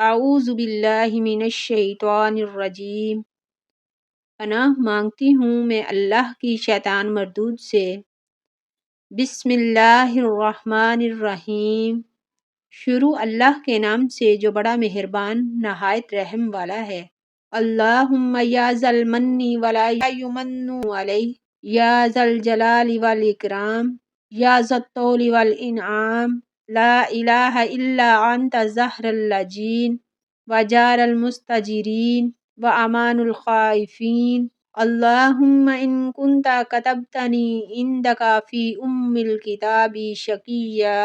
اعوذ باللہ من الشیطان الرجیم۔ پناہ مانگتی ہوں میں اللہ کی شیطان مردود سے۔ بسم اللہ الرحمن الرحیم۔ شروع اللہ کے نام سے جو بڑا مہربان نہایت رحم والا ہے۔ اللہم یا ذا المن ولا یمن علیہ یا ذا الجلال والاکرام یا ذا الطول والانعام لا الہ الا انت ظہر اللجین وجار المستجیرین وامان الخائفین۔ اللہم ان کنت کتبتنی عندک فی الکتاب شقیا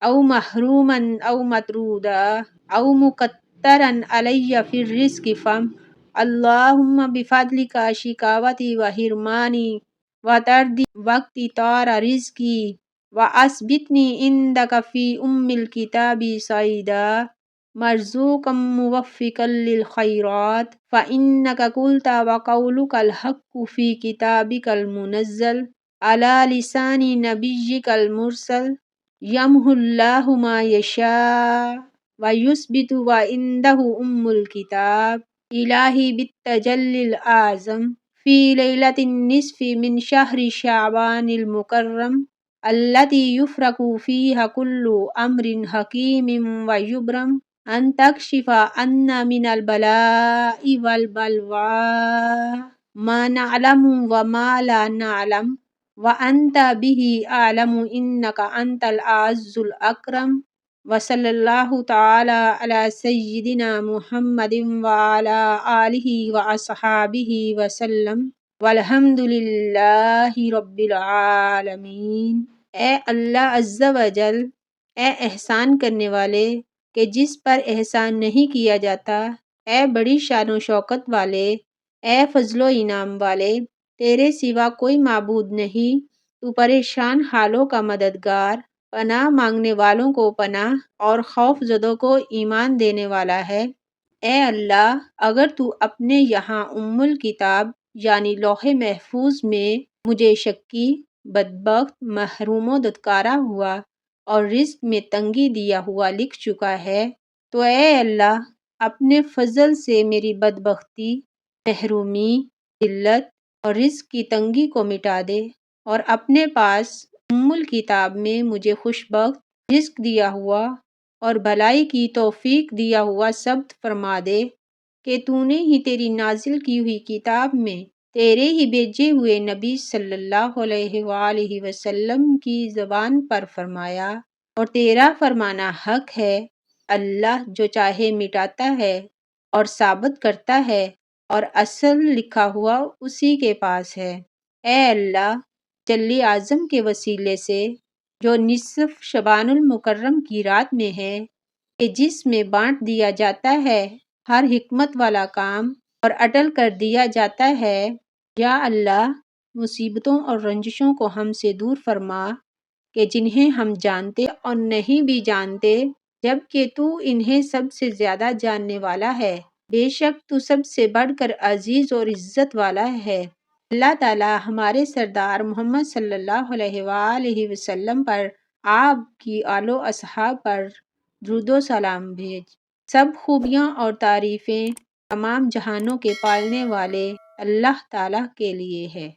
او محروما او مطرودا او مقترا علی فی الرزق اللہم بفضلک شکاوتی و حرمانی و تردی وقت طار رزقی واثبتنی عندک فی الکتاب سعیدا مرزوقا موفقا للخیرات فإنک قلت وقولک الحق فی کتابک المنزل علی لسان نبیک المرسل یمحو اللہ ما یشاء ویثبت وعندہ الکتاب۔ الہی بالتجلی الاعظم فی لیلۃ النصف من شہر شعبان المکرم التی یفرق فیہا کل امر حکیم ویبرم ان تکشف عنا من البلاء والبلوى ما نعلم وما لا نعلم وانت به اعلم انک انت العز الاکرم۔ وصلی اللہ تعالی علی سیدنا محمد وعلی آلہ واصحابہ وسلم والحمد للہ رب العالمین۔ اے اللہ عز و جل، اے احسان کرنے والے کہ جس پر احسان نہیں کیا جاتا، اے بڑی شان و شوکت والے، اے فضل و انعام والے، تیرے سوا کوئی معبود نہیں، تو پریشان حالوں کا مددگار، پناہ مانگنے والوں کو پناہ اور خوف زدوں کو ایمان دینے والا ہے۔ اے اللہ، اگر تو اپنے یہاں الکتاب یعنی لوح محفوظ میں مجھے شقی، بدبخت، محروم و ددکارا ہوا اور رزق میں تنگی دیا ہوا لکھ چکا ہے تو اے اللہ اپنے فضل سے میری بدبختی، محرومی، ذلت اور رزق کی تنگی کو مٹا دے اور اپنے پاس الکتاب میں مجھے خوشبخت، رزق دیا ہوا اور بھلائی کی توفیق دیا ہوا ثبت فرما دے کہ تو نے ہی تیری نازل کی ہوئی کتاب میں تیرے ہی بھیجے ہوئے نبی صلی اللہ علیہ وآلہ وسلم کی زبان پر فرمایا اور تیرا فرمانا حق ہے۔ اللہ جو چاہے مٹاتا ہے اور ثابت کرتا ہے اور اصل لکھا ہوا اسی کے پاس ہے۔ اے اللہ، جلی اعظم کے وسیلے سے جو نصف شعبان المکرم کی رات میں ہے کہ جس میں بانٹ دیا جاتا ہے ہر حکمت والا کام اور اٹل کر دیا جاتا ہے، یا اللہ مصیبتوں اور رنجشوں کو ہم سے دور فرما کہ جنہیں ہم جانتے اور نہیں بھی جانتے، جبکہ تو انہیں سب سے زیادہ جاننے والا ہے۔ بے شک تو سب سے بڑھ کر عزیز اور عزت والا ہے۔ اللہ تعالی ہمارے سردار محمد صلی اللہ علیہ وآلہ وسلم پر، آپ کی آل و اصحاب پر درود و سلام بھیج۔ سب خوبیاں اور تعریفیں تمام جہانوں کے پالنے والے اللہ تعالی کے لیے ہے۔